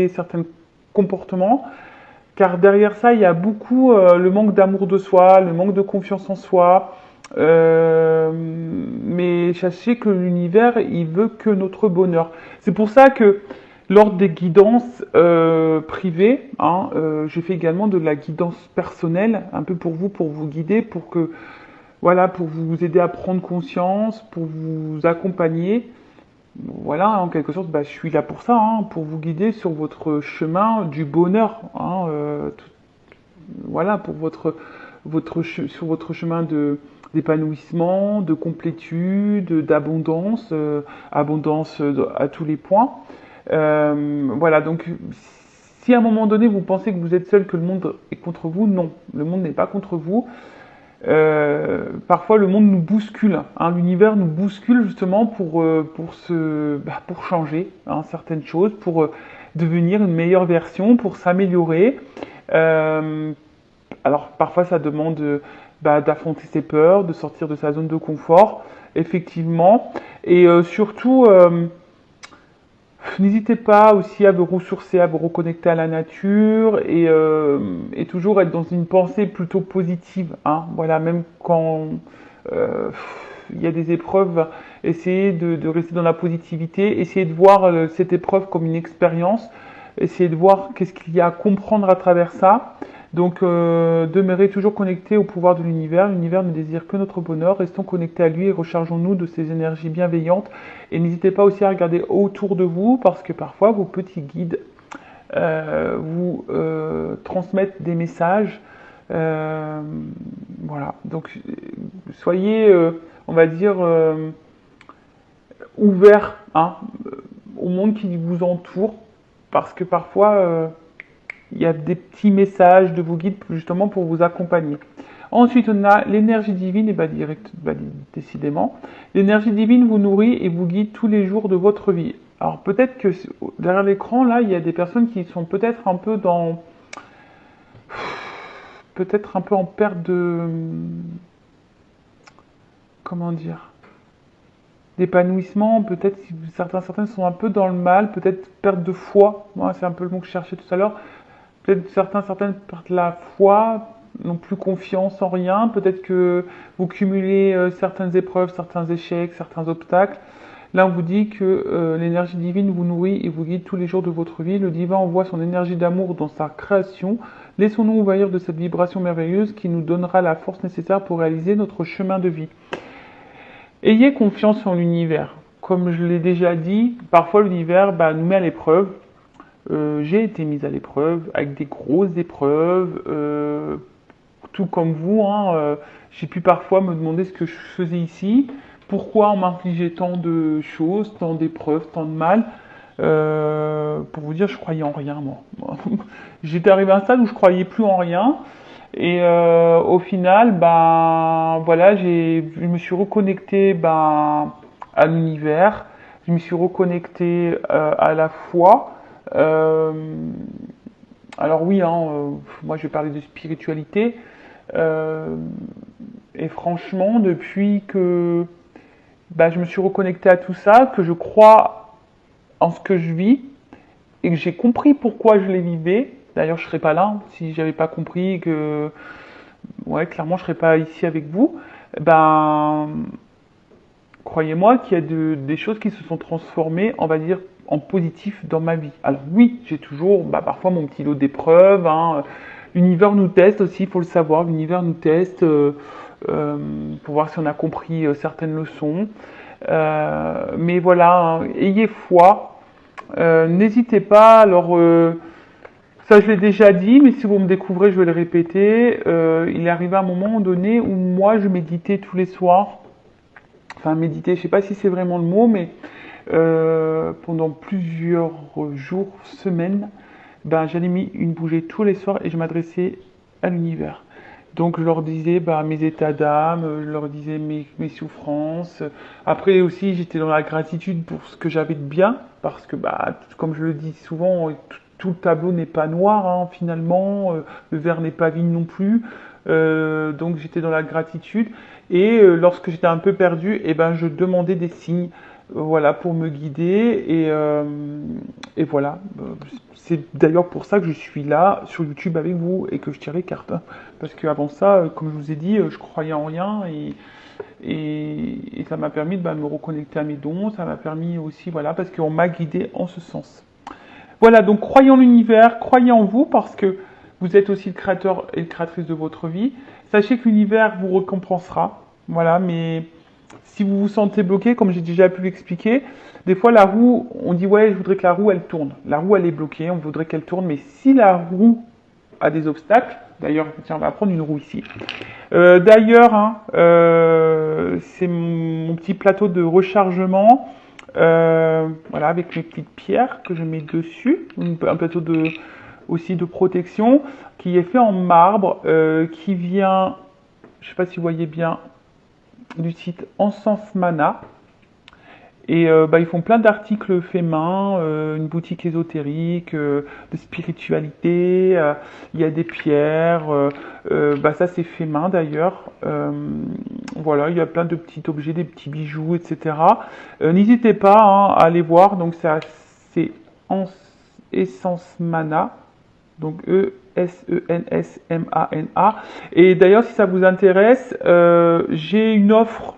certains comportements, car derrière ça, il y a beaucoup le manque d'amour de soi, le manque de confiance en soi. Mais sachez que l'univers, il veut que notre bonheur. C'est pour ça que lors des guidances privées, hein, je fais également de la guidance personnelle, un peu pour vous guider, pour que, voilà, pour vous aider à prendre conscience, pour vous accompagner. Voilà, en quelque sorte, bah, je suis là pour ça, hein, pour vous guider sur votre chemin du bonheur, hein, voilà, pour sur votre chemin d'épanouissement, de complétude, d'abondance, abondance à tous les points. Voilà, donc si à un moment donné vous pensez que vous êtes seul, que le monde est contre vous, non, le monde n'est pas contre vous. Parfois le monde nous bouscule, hein, l'univers nous bouscule justement pour changer, hein, certaines choses, pour devenir une meilleure version, pour s'améliorer. Euh, alors parfois ça demande d'affronter ses peurs, de sortir de sa zone de confort, effectivement, et surtout n'hésitez pas aussi à vous ressourcer, à vous reconnecter à la nature et toujours être dans une pensée plutôt positive, hein. Voilà, même quand euh, il y a des épreuves, essayez de rester dans la positivité, essayez de voir cette épreuve comme une expérience, essayez de voir qu'est-ce qu'il y a à comprendre à travers ça. Donc, demeurez toujours connectés au pouvoir de l'univers. L'univers ne désire que notre bonheur. Restons connectés à lui et rechargeons-nous de ses énergies bienveillantes. Et n'hésitez pas aussi à regarder autour de vous parce que parfois vos petits guides vous transmettent des messages. Euh, voilà. Donc, soyez, on va dire, ouverts, hein, au monde qui vous entoure parce que parfois il y a des petits messages de vos guides justement pour vous accompagner. Ensuite, on a l'énergie divine, et décidément, l'énergie divine vous nourrit et vous guide tous les jours de votre vie. Alors peut-être que derrière l'écran, là, il y a des personnes qui sont peut-être un peu peut-être un peu en perte de, comment dire, d'épanouissement, peut-être si certains sont un peu dans le mal, peut-être perte de foi, moi c'est un peu le mot que je cherchais tout à l'heure, peut-être certaines perdent la foi, n'ont plus confiance en rien. Peut-être que vous cumulez certaines épreuves, certains échecs, certains obstacles. Là, on vous dit que l'énergie divine vous nourrit et vous guide tous les jours de votre vie. Le divin envoie son énergie d'amour dans sa création. Laissons-nous envahir de cette vibration merveilleuse qui nous donnera la force nécessaire pour réaliser notre chemin de vie. Ayez confiance en l'univers. Comme je l'ai déjà dit, parfois l'univers nous met à l'épreuve. J'ai été mise à l'épreuve avec des grosses épreuves, tout comme vous, hein, j'ai pu parfois me demander ce que je faisais ici, pourquoi on m'infligeait tant de choses, tant d'épreuves, tant de mal. Pour vous dire, je croyais en rien, moi. J'étais arrivé à un stade où je croyais plus en rien. Et au final, voilà, je me suis reconnecté à l'univers, je me suis reconnecté à la foi. Euh, alors oui, hein, moi je vais parler de spiritualité. Euh, et franchement, depuis que je me suis reconnecté à tout ça, que je crois en ce que je vis et que j'ai compris pourquoi je les vivais. D'ailleurs, je serais pas là si j'avais pas compris que, ouais, clairement, je serais pas ici avec vous. Ben, croyez-moi qu'il y a des choses qui se sont transformées, on va dire, en positif dans ma vie. Alors oui, j'ai toujours parfois mon petit lot d'épreuves, hein. L'univers nous teste aussi, il faut le savoir, l'univers nous teste pour voir si on a compris certaines leçons. Mais voilà, hein, ayez foi, n'hésitez pas, alors ça je l'ai déjà dit, mais si vous me découvrez, je vais le répéter, il est arrivé un moment donné où moi je méditais tous les soirs, enfin méditer, je sais pas si c'est vraiment le mot, mais pendant plusieurs jours, semaines, j'allais mis une bougie tous les soirs et je m'adressais à l'univers. Donc je leur disais mes états d'âme, je leur disais mes souffrances. Après aussi j'étais dans la gratitude pour ce que j'avais de bien, parce que comme je le dis souvent, tout le tableau n'est pas noir, hein, finalement, le verre n'est pas vide non plus. Donc j'étais dans la gratitude et lorsque j'étais un peu perdu, je demandais des signes. voilà, pour me guider. Et voilà. C'est d'ailleurs pour ça que je suis là sur YouTube avec vous et que je tire les cartes, hein. Parce qu'avant ça, comme je vous ai dit, je croyais en rien et ça m'a permis de me reconnecter à mes dons. Ça m'a permis aussi, voilà, parce qu'on m'a guidé en ce sens. Voilà, donc croyez en l'univers, croyez en vous parce que vous êtes aussi le créateur et le créatrice de votre vie. Sachez que l'univers vous récompensera. Voilà, mais si vous vous sentez bloqué, comme j'ai déjà pu l'expliquer, des fois la roue, on dit ouais, je voudrais que la roue elle tourne. La roue elle est bloquée, on voudrait qu'elle tourne, mais si la roue a des obstacles, d'ailleurs, tiens, on va prendre une roue ici. D'ailleurs, hein, c'est mon petit plateau de rechargement. Voilà, avec mes petites pierres que je mets dessus, un plateau aussi de protection qui est fait en marbre, qui vient, je ne sais pas si vous voyez bien, du site Encens Mana. Et ils font plein d'articles faits main, une boutique ésotérique, de spiritualité, il y a des pierres, ça c'est fait main d'ailleurs. Voilà, il y a plein de petits objets, des petits bijoux, etc. N'hésitez pas hein, à aller voir, donc c'est Essence Mana, donc Essensmana. Et d'ailleurs, si ça vous intéresse, j'ai une offre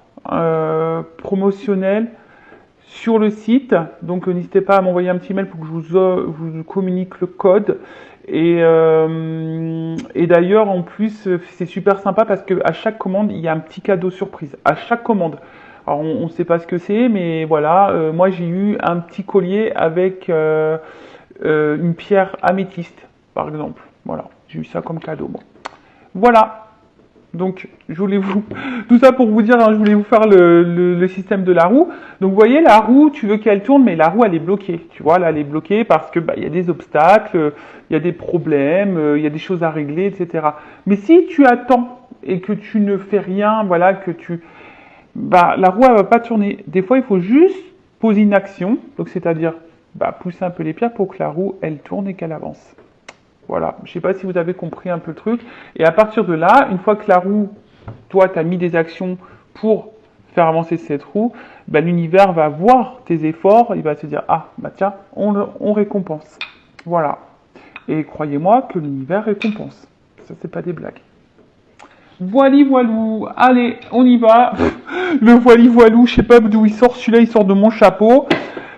promotionnelle sur le site, donc n'hésitez pas à m'envoyer un petit mail pour que je vous communique le code. Et d'ailleurs, en plus, c'est super sympa parce qu'à chaque commande, il y a un petit cadeau surprise. À chaque commande. Alors, on ne sait pas ce que c'est, mais voilà, moi j'ai eu un petit collier avec une pierre améthyste, par exemple. Voilà, j'ai eu ça comme cadeau. Bon. Voilà. Donc, je voulais vous, tout ça pour vous dire, hein, je voulais vous faire le système de la roue. Donc, vous voyez, la roue, tu veux qu'elle tourne, mais la roue, elle est bloquée. Tu vois, là, elle est bloquée parce que, il y a des obstacles, il y a des problèmes, il y a des choses à régler, etc. Mais si tu attends et que tu ne fais rien, voilà, la roue, elle va pas tourner. Des fois, il faut juste poser une action. Donc, c'est-à-dire, pousser un peu les pierres pour que la roue, elle tourne et qu'elle avance. Voilà, je ne sais pas si vous avez compris un peu le truc. Et à partir de là, une fois que la roue, toi, tu as mis des actions pour faire avancer cette roue, l'univers va voir tes efforts, il va se dire, ah, tiens, on récompense. Voilà. Et croyez-moi que l'univers récompense. Ça, c'est pas des blagues. Voili voilou, allez, on y va. Le voili voilou, je sais pas d'où il sort, celui-là il sort de mon chapeau.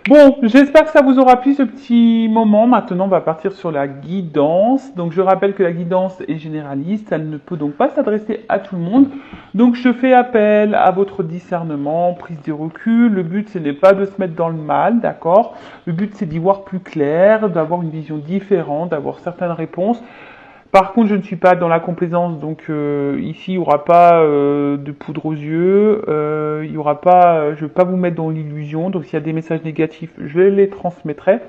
Bon, j'espère que ça vous aura plu ce petit moment. Maintenant, on va partir sur la guidance. Donc, je rappelle que la guidance est généraliste. Elle ne peut donc pas s'adresser à tout le monde. Donc, je fais appel à votre discernement, prise de recul. Le but, ce n'est pas de se mettre dans le mal, d'accord? Le but, c'est d'y voir plus clair, d'avoir une vision différente, d'avoir certaines réponses. Par contre, je ne suis pas dans la complaisance, donc ici, il n'y aura pas de poudre aux yeux, il y aura pas, je ne vais pas vous mettre dans l'illusion, donc s'il y a des messages négatifs, je les transmettrai.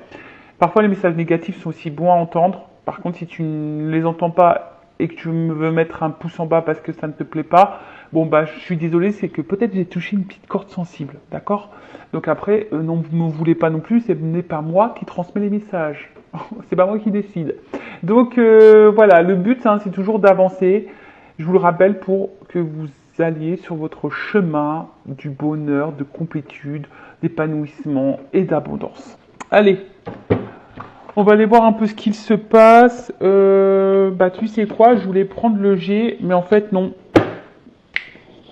Parfois, les messages négatifs sont aussi bons à entendre. Par contre, si tu ne les entends pas et que tu veux mettre un pouce en bas parce que ça ne te plaît pas, bon, je suis désolé, c'est que peut-être j'ai touché une petite corde sensible, d'accord? Donc après, non, vous ne me voulez pas non plus, ce n'est pas moi qui transmets les messages. C'est pas moi qui décide. Donc voilà, le but c'est toujours d'avancer. Je vous le rappelle pour que vous alliez sur votre chemin du bonheur, de complétude, d'épanouissement et d'abondance. Allez, on va aller voir un peu ce qu'il se passe. Tu sais quoi, je voulais prendre le G, mais en fait non.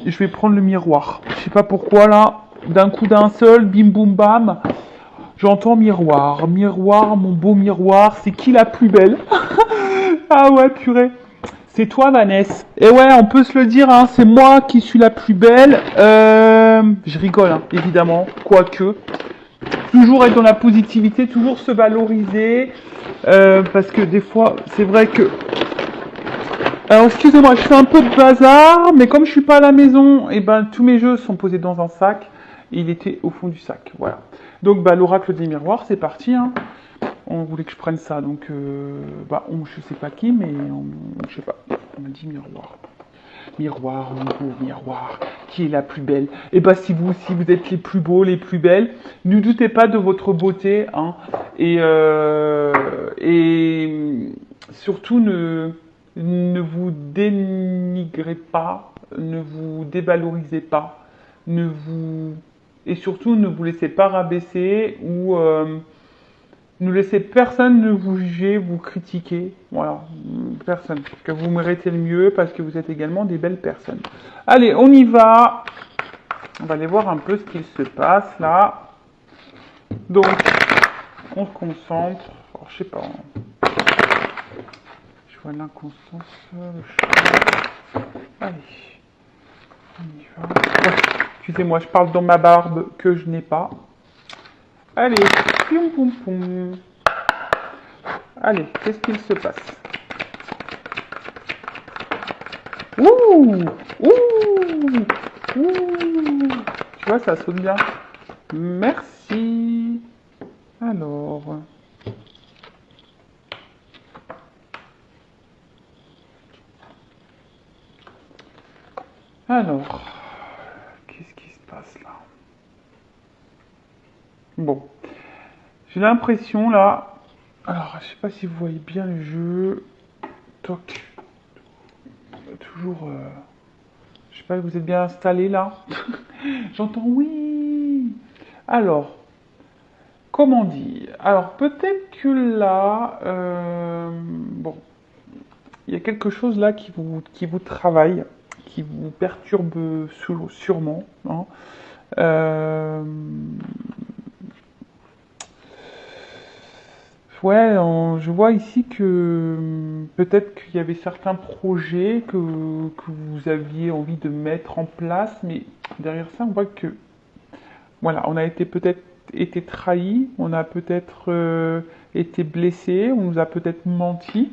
Je vais prendre le miroir. Je sais pas pourquoi là, d'un coup d'un seul, bim boum bam. J'entends miroir, miroir, mon beau miroir, c'est qui la plus belle? Ah ouais, purée. C'est toi, Vanessa. Et ouais, on peut se le dire, hein, c'est moi qui suis la plus belle. Je rigole, hein, évidemment, quoique. Toujours être dans la positivité, toujours se valoriser. Parce que des fois, c'est vrai que... Alors, excusez-moi, je fais un peu de bazar, mais comme je suis pas à la maison, tous mes jeux sont posés dans un sac. Et il était au fond du sac, voilà. Donc, l'oracle des miroirs, c'est parti, hein. On voulait que je prenne ça, donc, je sais pas qui, mais je sais pas. On m'a dit miroir. Miroir, mon beau miroir, qui est la plus belle? Si vous aussi, vous êtes les plus beaux, les plus belles, ne doutez pas de votre beauté, hein. Et surtout, ne vous dénigrez pas, ne vous dévalorisez pas, ne vous Et surtout, ne vous laissez pas rabaisser ou ne laissez personne ne vous juger, vous critiquer. Voilà, personne. Parce que vous méritez le mieux, parce que vous êtes également des belles personnes. Allez, on y va. On va aller voir un peu ce qu'il se passe là. Donc, on se concentre. Alors, je sais pas. Je vois l'inconstance. Allez, on y va. Ouais, excusez-moi, je parle dans ma barbe que je n'ai pas. Allez, poum poum poum. Allez, qu'est-ce qu'il se passe? Ouh, ouh, ouh. Tu vois, ça saute bien. Merci. Alors. Alors. Qu'est-ce qui se passe là? Bon. J'ai l'impression là. Alors, je sais pas si vous voyez bien le jeu. Toc. Toujours. Je sais pas, vous êtes bien installé là? J'entends oui. Alors, comment dire? Alors, peut-être que là, bon, il y a quelque chose là qui vous travaille, qui vous perturbe sûrement, hein. Euh, ouais, je vois ici que peut-être qu'il y avait certains projets que vous aviez envie de mettre en place, mais derrière ça, on voit que voilà, on a été peut-être été trahi, on a peut-être été blessé, on nous a peut-être menti.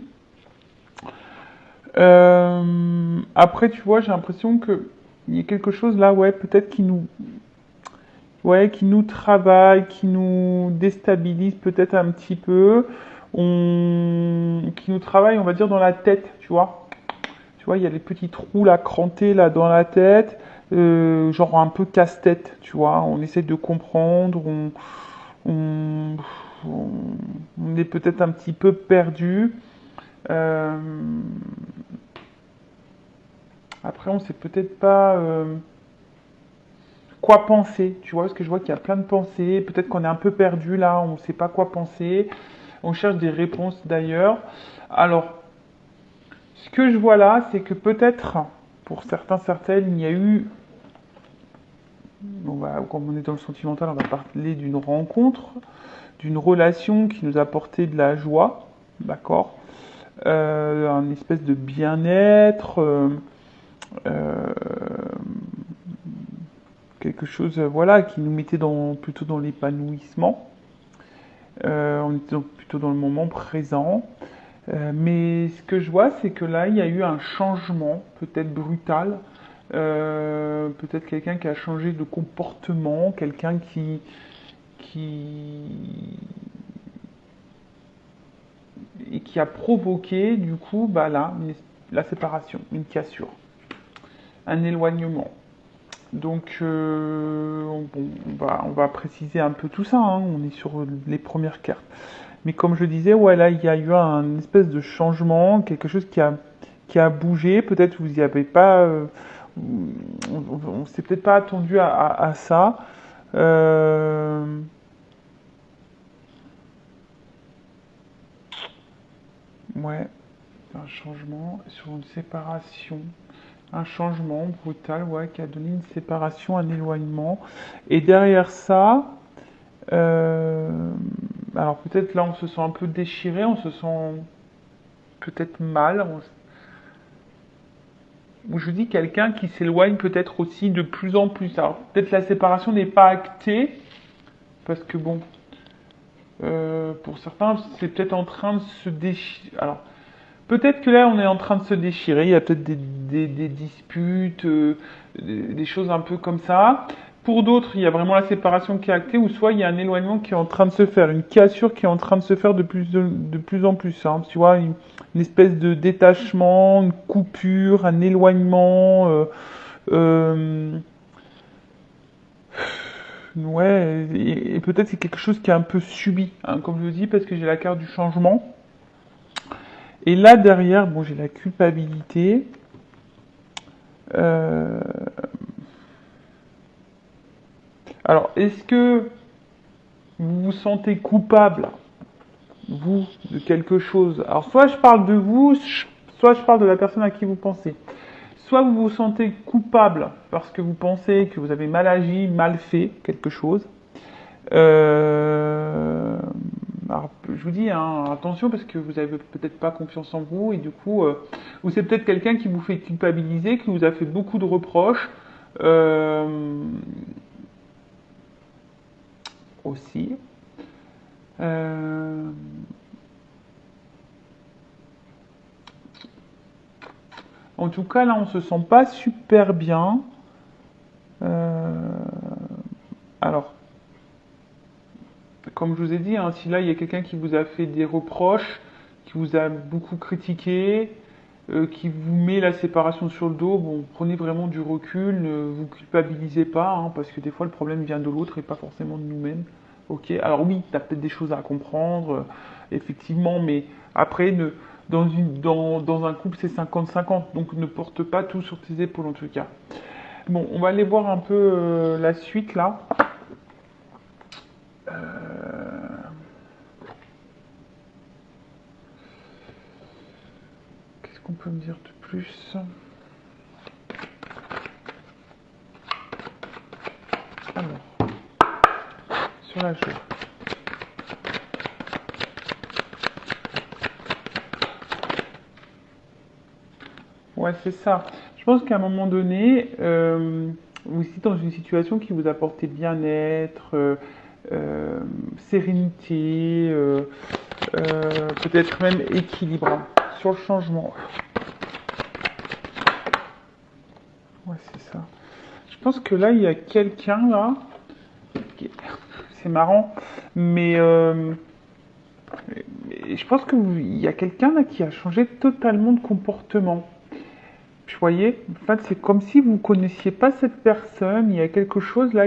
Après, tu vois, j'ai l'impression que il y a quelque chose là, ouais, peut-être qui nous travaille, qui nous déstabilise peut-être un petit peu, qui nous travaille, on va dire, dans la tête, tu vois. Tu vois, il y a les petits trous là, crantés là dans la tête, genre un peu casse-tête, tu vois. On essaie de comprendre, on, on- on est peut-être un petit peu perdu. Euh, Après, on sait peut-être pas quoi penser, tu vois, parce que je vois qu'il y a plein de pensées. Peut-être qu'on est un peu perdu là, on ne sait pas quoi penser. On cherche des réponses d'ailleurs. Alors, ce que je vois là, c'est que peut-être, pour certains, certaines, il y a eu, comme on est dans le sentimental, on va parler d'une rencontre, d'une relation qui nous a apporté de la joie, d'accord, un espèce de bien-être, euh, quelque chose, voilà, qui nous mettait plutôt dans l'épanouissement. On était plutôt dans le moment présent. Mais ce que je vois, c'est que là, il y a eu un changement, peut-être brutal. Peut-être quelqu'un qui a changé de comportement, quelqu'un qui, et qui a provoqué, du coup, bah là, la séparation, une cassure, un éloignement. Donc, bon, on va préciser un peu tout ça, hein. On est sur les premières cartes. Mais comme je disais, ouais, là, il y a eu un espèce de changement, quelque chose qui a bougé. Peut-être vous n'y avez pas, on s'est peut-être pas attendu à ça. Euh, ouais, un changement sur une séparation. Un changement brutal, ouais, qui a donné une séparation, un éloignement. Et derrière ça, euh, alors peut-être là, on se sent un peu déchiré, on se sent peut-être mal. Ou je dis quelqu'un qui s'éloigne peut-être aussi de plus en plus. Alors peut-être la séparation n'est pas actée, parce que bon, pour certains, c'est peut-être en train de se déchirer. Alors peut-être que là, on est en train de se déchirer. Il y a peut-être des disputes, des choses un peu comme ça. Pour d'autres, il y a vraiment la séparation qui est actée, ou soit il y a un éloignement qui est en train de se faire, une cassure qui est en train de se faire de plus en plus, hein. Tu vois, une espèce de détachement, une coupure, un éloignement. Euh, ouais, et peut-être c'est quelque chose qui est un peu subi, hein, comme je dis, parce que j'ai la carte du changement. Et là derrière, bon, j'ai la culpabilité. Euh, Alors, est-ce que vous vous sentez coupable, vous, de quelque chose? Alors, soit je parle de vous, soit je parle de la personne à qui vous pensez. Soit vous vous sentez coupable parce que vous pensez que vous avez mal agi, mal fait quelque chose. Euh, alors, je vous dis, hein, attention parce que vous avez peut-être pas confiance en vous et du coup, ou c'est peut-être quelqu'un qui vous fait culpabiliser, qui vous a fait beaucoup de reproches aussi. Euh, en tout cas, là, on se sent pas super bien. Euh, alors, comme je vous ai dit, hein, si là il y a quelqu'un qui vous a fait des reproches, qui vous a beaucoup critiqué, qui vous met la séparation sur le dos, bon, prenez vraiment du recul, ne vous culpabilisez pas, hein, parce que des fois le problème vient de l'autre et pas forcément de nous-mêmes. Ok, alors oui, tu as peut-être des choses à comprendre, effectivement, mais après, dans un couple, c'est 50-50, donc ne porte pas tout sur tes épaules en tout cas. Bon, on va aller voir un peu la suite là. Qu'est-ce qu'on peut me dire de plus? Alors, sur la chose. Ouais, c'est ça. Je pense qu'à un moment donné, vous êtes dans une situation qui vous apportait bien-être, sérénité, peut-être même équilibre hein, sur le changement. Ouais, c'est ça. Je pense que là, il y a quelqu'un là, c'est marrant, mais je pense qu'il y a quelqu'un là qui a changé totalement de comportement. Vous voyez, en fait, c'est comme si vous ne connaissiez pas cette personne. Il y a quelque chose là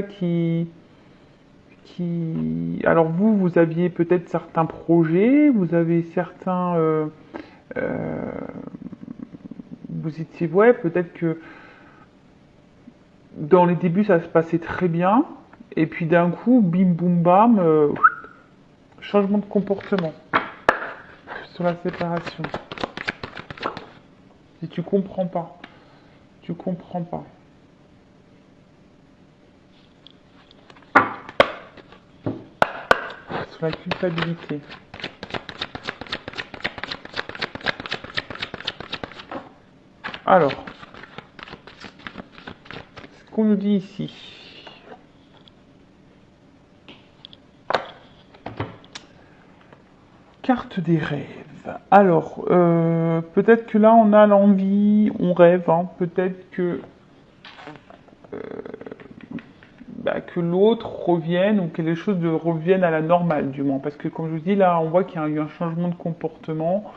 Alors vous aviez peut-être certains projets, vous avez certains, euh, vous étiez, ouais, peut-être que dans les débuts ça se passait très bien, et puis d'un coup, bim boum bam, changement de comportement sur la séparation. Si tu comprends pas, tu comprends pas. Sur la culpabilité. Alors, ce qu'on nous dit ici. Carte des rêves. Alors, peut-être que là on a l'envie, on rêve, hein, peut-être que l'autre revienne ou que les choses reviennent à la normale du moins. Parce que comme je vous dis, là on voit qu'il y a eu un changement de comportement.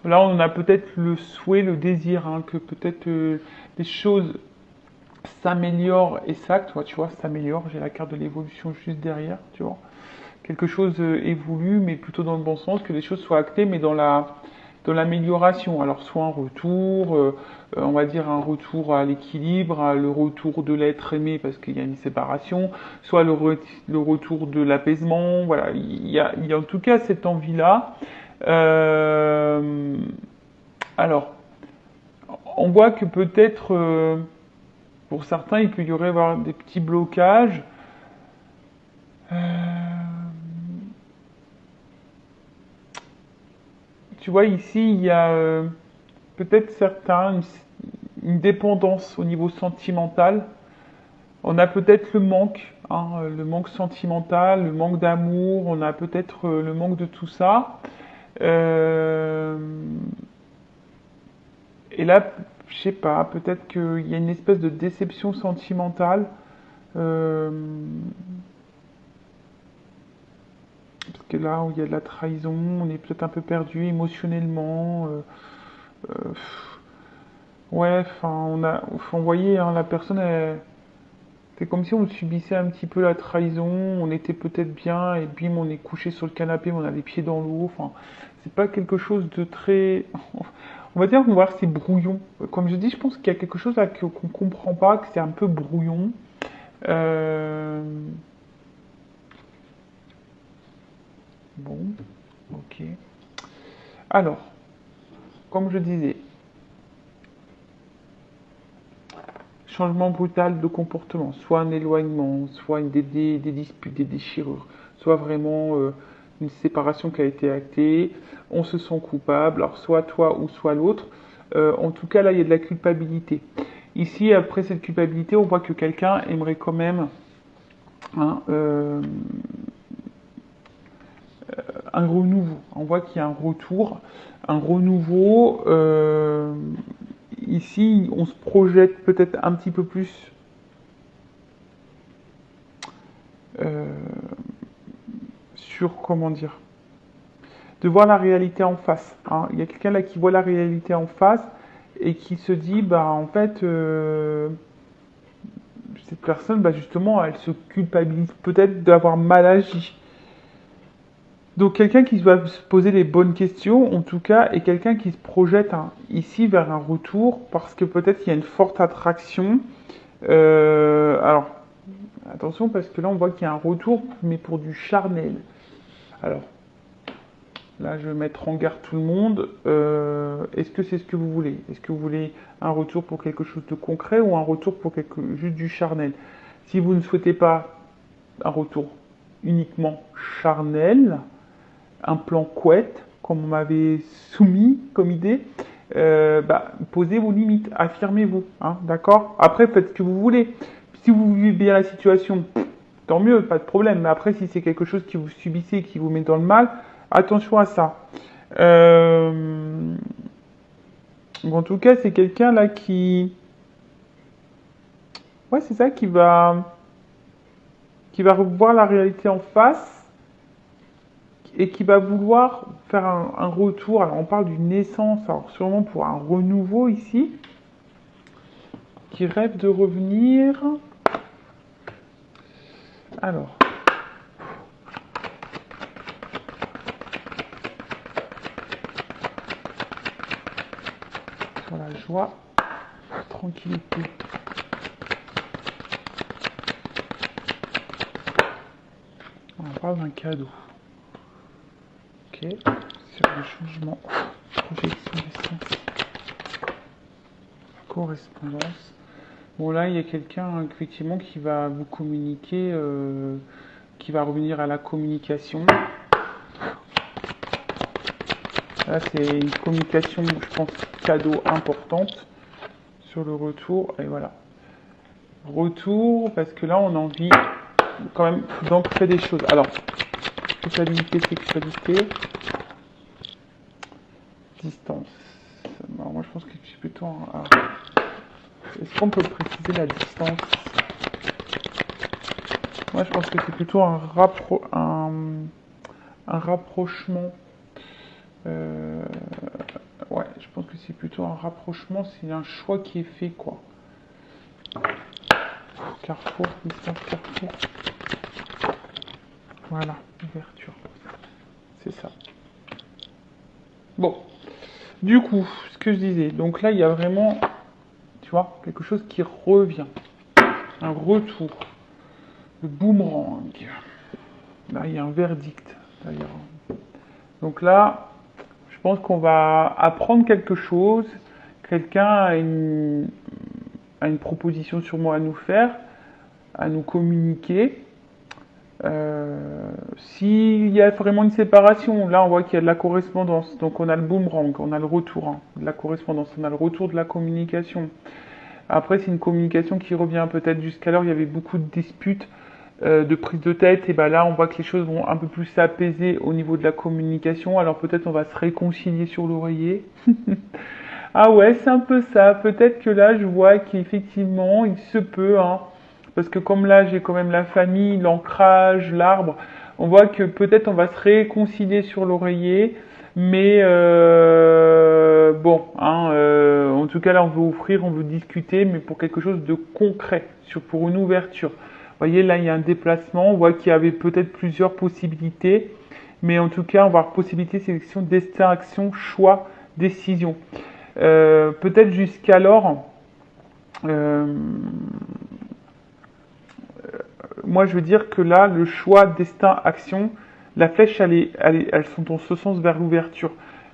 Là on a peut-être le souhait, le désir, hein, que peut-être les choses s'améliorent et s'actent. Tu vois, s'améliore. J'ai la carte de l'évolution juste derrière, tu vois. Quelque chose évolue, mais plutôt dans le bon sens, que les choses soient actées, mais dans l'amélioration. Alors soit un retour, on va dire un retour à l'équilibre, le retour de l'être aimé parce qu'il y a une séparation, soit le retour de l'apaisement. Voilà, il y a en tout cas cette envie-là. Euh, alors, on voit que peut-être pour certains, il peut y avoir des petits blocages. Tu vois, ici, il y a peut-être une dépendance au niveau sentimental. On a peut-être le manque sentimental, le manque d'amour, on a peut-être le manque de tout ça. Euh, et là, je sais pas, peut-être qu'il y a une espèce de déception sentimentale. Euh, parce que là où il y a de la trahison, on est peut-être un peu perdu émotionnellement. Euh, ouais, enfin, vous voyez, hein, la personne, c'est comme si on subissait un petit peu la trahison, on était peut-être bien, et bim, on est couché sur le canapé, on a les pieds dans l'eau, enfin, c'est pas quelque chose de très... On va dire qu'on va voir c'est brouillon. Comme je dis, je pense qu'il y a quelque chose là qu'on comprend pas, que c'est un peu brouillon. Euh, Bon, ok. Alors, comme je disais, changement brutal de comportement, soit un éloignement, soit des disputes, des déchirures, soit vraiment une séparation qui a été actée, on se sent coupable, alors soit toi ou soit l'autre. En tout cas, là, il y a de la culpabilité. Ici, après cette culpabilité, on voit que quelqu'un aimerait quand même hein, un renouveau. On voit qu'il y a un retour, un renouveau. Ici, on se projette peut-être un petit peu plus euh, sur, comment dire, de voir la réalité en face. Hein. Il y a quelqu'un là qui voit la réalité en face et qui se dit, bah en fait, cette personne, bah justement, elle se culpabilise peut-être d'avoir mal agi. Donc quelqu'un qui doit se poser les bonnes questions, en tout cas, et quelqu'un qui se projette hein, ici vers un retour, parce que peut-être il y a une forte attraction. Alors, attention, parce que là on voit qu'il y a un retour, mais pour du charnel. Alors, là je vais mettre en garde tout le monde. Est-ce que c'est ce que vous voulez? Est-ce que vous voulez un retour pour quelque chose de concret ou un retour pour juste du charnel? Si vous ne souhaitez pas un retour uniquement charnel, un plan couette, comme on m'avait soumis comme idée, bah, posez vos limites, affirmez-vous, hein, d'accord? Après, faites ce que vous voulez. Si vous vivez bien la situation, tant mieux, pas de problème. Mais après, si c'est quelque chose que vous subissez, qui vous met dans le mal, attention à ça. En tout cas, c'est quelqu'un là qui, ouais, c'est ça, qui va revoir la réalité en face et qui va vouloir faire un retour. Alors on parle d'une naissance, alors sûrement pour un renouveau ici, qui rêve de revenir. Alors, sur la joie, tranquillité. On parle d'un cadeau. Ok, sur le changement, projection des sens, correspondance. Bon là, il y a quelqu'un effectivement qui va vous communiquer, qui va revenir à la communication. Là, c'est une communication, je pense, cadeau importante sur le retour. Et voilà. Retour, parce que là, on a envie quand même d'ancrer des choses. Alors, responsabilité, sexualité, distance. Alors, moi, je pense que c'est plutôt un... Est-ce qu'on peut préciser la distance? Moi, je pense que c'est plutôt un rapprochement. Ouais, je pense que c'est plutôt un rapprochement, c'est un choix qui est fait, quoi. Carrefour, distance, carrefour. Voilà, ouverture. C'est ça. Bon, du coup, ce que je disais, donc là, il y a vraiment, tu vois, quelque chose qui revient. Un retour. Le boomerang. Là, il y a un verdict, d'ailleurs. Donc là, je pense qu'on va apprendre quelque chose. Quelqu'un a une proposition sûrement à nous faire, à nous communiquer. S'il y a vraiment une séparation, là on voit qu'il y a de la correspondance, donc on a le boomerang, on a le retour hein, de la correspondance, on a le retour de la communication. Après c'est une communication qui revient peut-être jusqu'alors il y avait beaucoup de disputes, de prise de tête, et ben là on voit que les choses vont un peu plus s'apaiser au niveau de la communication, alors peut-être on va se réconcilier sur l'oreiller. Ah ouais, c'est un peu ça, peut-être que là je vois qu'effectivement il se peut, hein, parce que comme là j'ai quand même la famille, l'ancrage, l'arbre, on voit que peut-être on va se réconcilier sur l'oreiller, mais bon, hein, en tout cas là on veut offrir, on veut discuter, mais pour quelque chose de concret, pour une ouverture. Vous voyez là il y a un déplacement, on voit qu'il y avait peut-être plusieurs possibilités, mais en tout cas on va avoir possibilité, sélection, destin, action, choix, décision. Peut-être jusqu'alors, euh, moi je veux dire que là, le choix, destin, action, la flèche, elles sont dans ce sens vers l'ouverture.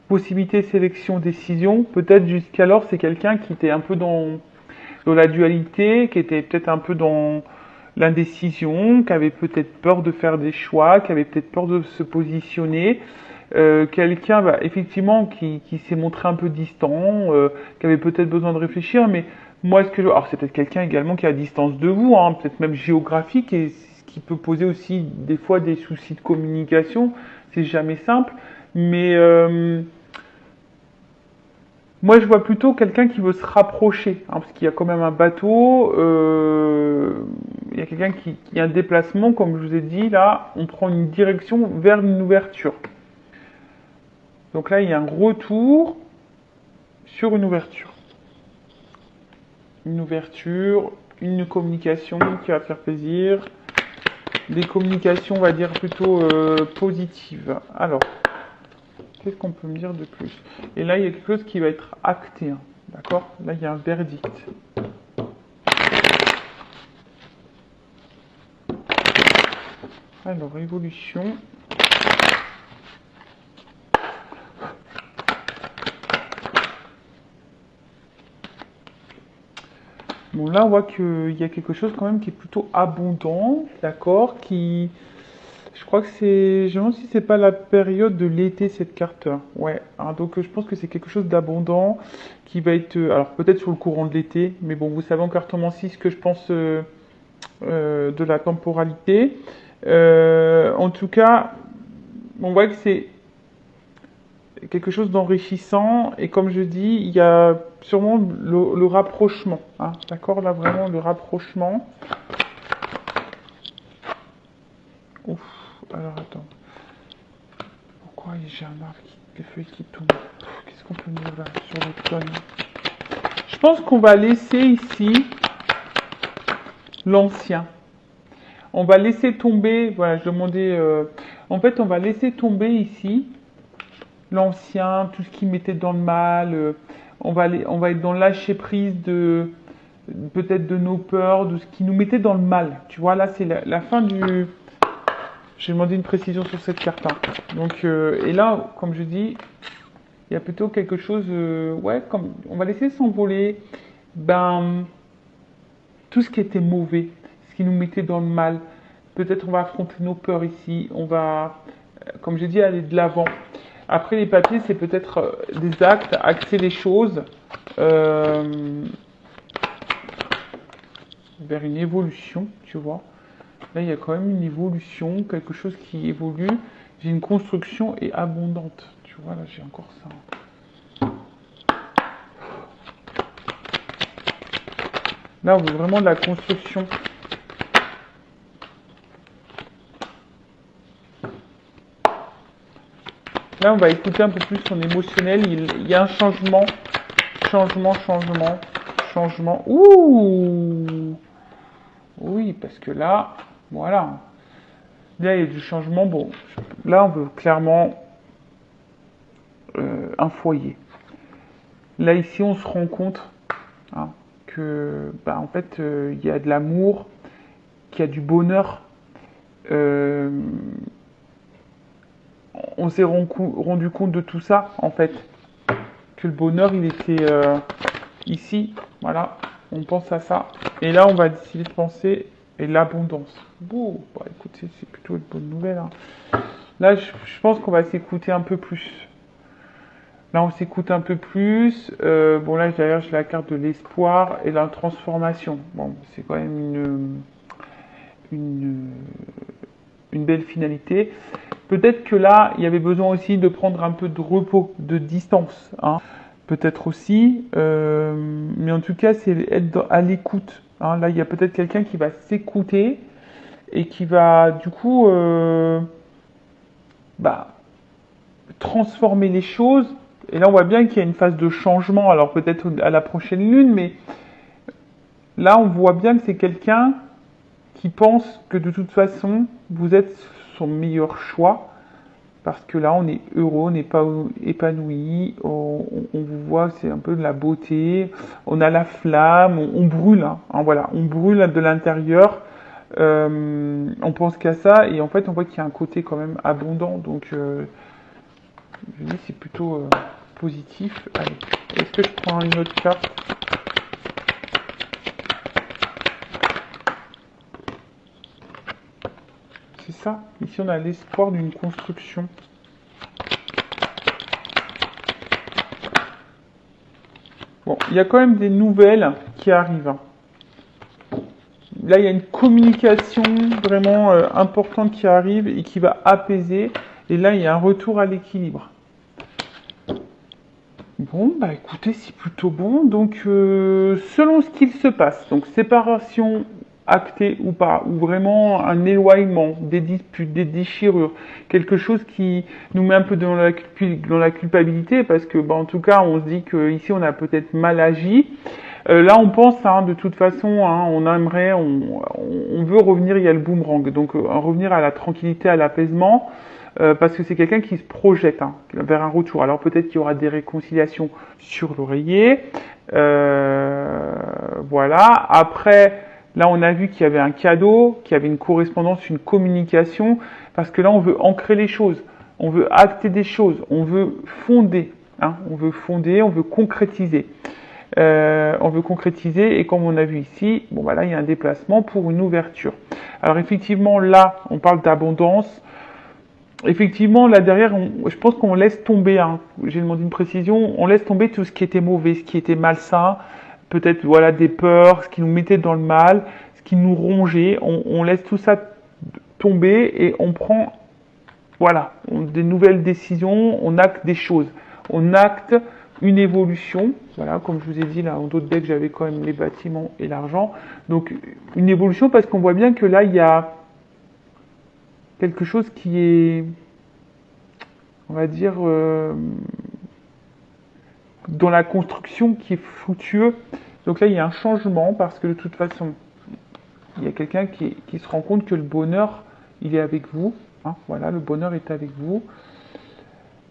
Possibilité, sélection, décision. Peut-être jusqu'alors, c'est quelqu'un qui était un peu dans la dualité, qui était peut-être un peu dans l'indécision, qui avait peut-être peur de faire des choix, qui avait peut-être peur de se positionner. Quelqu'un, bah, effectivement, qui s'est montré un peu distant, qui avait peut-être besoin de réfléchir, mais moi, alors c'est peut-être quelqu'un également qui est à distance de vous, hein, peut-être même géographique, et ce qui peut poser aussi des fois des soucis de communication. C'est jamais simple, mais moi, je vois plutôt quelqu'un qui veut se rapprocher, hein, parce qu'il y a quand même un bateau, il y a quelqu'un qui a un déplacement, comme je vous ai dit, là, on prend une direction vers une ouverture. Donc là, il y a un retour sur une ouverture. Une ouverture, une communication qui va faire plaisir. Des communications, on va dire, plutôt positives. Alors, qu'est-ce qu'on peut me dire de plus? Et là, il y a quelque chose qui va être acté. Hein, d'accord? Là, il y a un verdict. Alors, évolution. Bon, là, on voit qu'il y a quelque chose quand même qui est plutôt abondant, d'accord? Je crois que c'est... Je me demande si c'est pas la période de l'été, cette carte. Ouais, hein, donc je pense que c'est quelque chose d'abondant qui va être... alors, peut-être sur le courant de l'été, mais bon, vous savez en cartomancie ce que je pense de la temporalité. En tout cas, on voit que c'est quelque chose d'enrichissant et comme je dis, il y a sûrement le rapprochement, hein, d'accord, là vraiment le rapprochement. Ouf, alors attends, pourquoi j'ai un arbre des feuilles qui tombent? Qu'est-ce qu'on peut dire là sur l'automne? Je pense qu'on va laisser ici l'ancien. On va laisser tomber, voilà, je demandais, en fait on va laisser tomber ici l'ancien, tout ce qui mettait dans le mal, on va être dans le lâcher prise de peut-être de nos peurs, de ce qui nous mettait dans le mal. Tu vois, là c'est la fin du... J'ai demandé une précision sur cette carte. Hein. Donc, et là, comme je dis, il y a plutôt quelque chose, ouais, comme on va laisser s'envoler, ben, tout ce qui était mauvais, ce qui nous mettait dans le mal. Peut-être on va affronter nos peurs ici, on va, comme j'ai dit, aller de l'avant. Après, les papiers, c'est peut-être des actes, axer les choses vers une évolution, tu vois. Là, il y a quand même une évolution, quelque chose qui évolue. J'ai une construction et abondante. Tu vois, là, j'ai encore ça. Là, on veut vraiment de la construction. Là, on va écouter un peu plus son émotionnel. Il y a un changement. Changement. Ouh! Oui, parce que là, voilà. Là, il y a du changement. Bon, là, on veut clairement un foyer. Là, ici, on se rend compte hein, que, bah, en fait, il y a de l'amour, qu'il y a du bonheur. On s'est rendu compte de tout ça, en fait. Que le bonheur, il était ici. Voilà, on pense à ça. Et là, on va décider de penser et l'abondance. Bon, bah, écoutez, c'est plutôt une bonne nouvelle. Hein. Là, je pense qu'on va s'écouter un peu plus. Là, on s'écoute un peu plus. Bon, là, d'ailleurs, j'ai la carte de l'espoir et la transformation. Bon, c'est quand même une belle finalité. Peut-être que là, il y avait besoin aussi de prendre un peu de repos, de distance. Hein. Peut-être aussi. Mais en tout cas, c'est être à l'écoute. Hein. Là, il y a peut-être quelqu'un qui va s'écouter et qui va, du coup, bah, transformer les choses. Et là, on voit bien qu'il y a une phase de changement. Alors, peut-être à la prochaine lune, mais là, on voit bien que c'est quelqu'un qui pense que de toute façon, vous êtes son meilleur choix. Parce que là, on est heureux, on n'est pas épanoui, on vous voit, c'est un peu de la beauté, on a la flamme, on brûle, hein, voilà, on brûle de l'intérieur. On pense qu'à ça, et en fait, on voit qu'il y a un côté quand même abondant. Donc, je dis c'est plutôt positif. Allez, est-ce que je prends une autre carte? C'est ça. Ici, on a l'espoir d'une construction. Bon, il y a quand même des nouvelles qui arrivent, hein. Là, il y a une communication vraiment importante qui arrive et qui va apaiser. Et là, il y a un retour à l'équilibre. Bon, bah écoutez, c'est plutôt bon. Donc, selon ce qu'il se passe, donc séparation actée ou pas, ou vraiment un éloignement, des disputes, des déchirures, quelque chose qui nous met un peu dans la culpabilité, parce que, bah, en tout cas, on se dit qu'ici, on a peut-être mal agi. Là, on pense, hein, de toute façon, hein, on aimerait, on veut revenir, il y a le boomerang, donc revenir à la tranquillité, à l'apaisement. Parce que c'est quelqu'un qui se projette, hein, vers un retour. Alors peut-être qu'il y aura des réconciliations sur l'oreiller. Voilà. Après, là, on a vu qu'il y avait un cadeau, qu'il y avait une correspondance, une communication, parce que là, on veut ancrer les choses, on veut acter des choses, on veut fonder, hein, on veut fonder, on veut concrétiser. Et comme on a vu ici, bon, bah là, il y a un déplacement pour une ouverture. Alors effectivement, là, on parle d'abondance. Effectivement, là derrière, je pense qu'on laisse tomber, hein, j'ai demandé une précision, on laisse tomber tout ce qui était mauvais, ce qui était malsain, peut-être voilà des peurs, ce qui nous mettait dans le mal, ce qui nous rongeait, on laisse tout ça tomber et on prend voilà, des nouvelles décisions, on acte des choses, on acte une évolution, voilà, comme je vous ai dit là en d'autres decks j'avais quand même les bâtiments et l'argent, donc une évolution parce qu'on voit bien que là il y a quelque chose qui est, on va dire, dans la construction qui est fructueux. Donc là, il y a un changement parce que de toute façon, il y a quelqu'un qui se rend compte que le bonheur, il est avec vous. Hein, voilà, le bonheur est avec vous.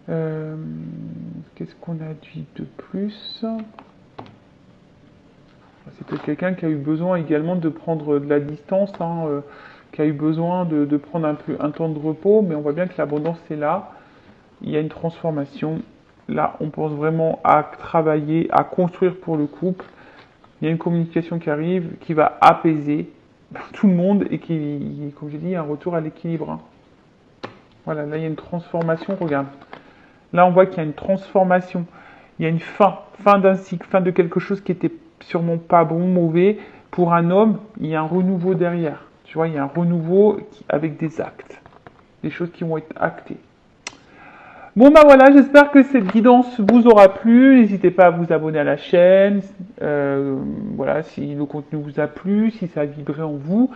Qu'est-ce qu'on a dit de plus? C'est peut-être quelqu'un qui a eu besoin également de prendre de la distance, hein, qui a eu besoin de prendre un temps de repos, mais on voit bien que l'abondance est là. Il y a une transformation. Là, on pense vraiment à travailler, à construire pour le couple. Il y a une communication qui arrive, qui va apaiser tout le monde et qui, comme j'ai dit, un retour à l'équilibre, hein. Voilà, là, il y a une transformation. Regarde. Là, on voit qu'il y a une transformation. Il y a une fin d'un cycle, fin de quelque chose qui était sûrement pas bon, mauvais. Pour un homme, il y a un renouveau derrière. Tu vois, il y a un renouveau avec des actes. Des choses qui vont être actées. Bon bah voilà, j'espère que cette guidance vous aura plu. N'hésitez pas à vous abonner à la chaîne. Voilà, si le contenu vous a plu, si ça a vibré en vous.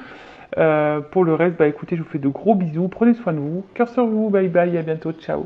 Pour le reste, bah écoutez, je vous fais de gros bisous. Prenez soin de vous. Cœur sur vous. Bye bye. À bientôt. Ciao.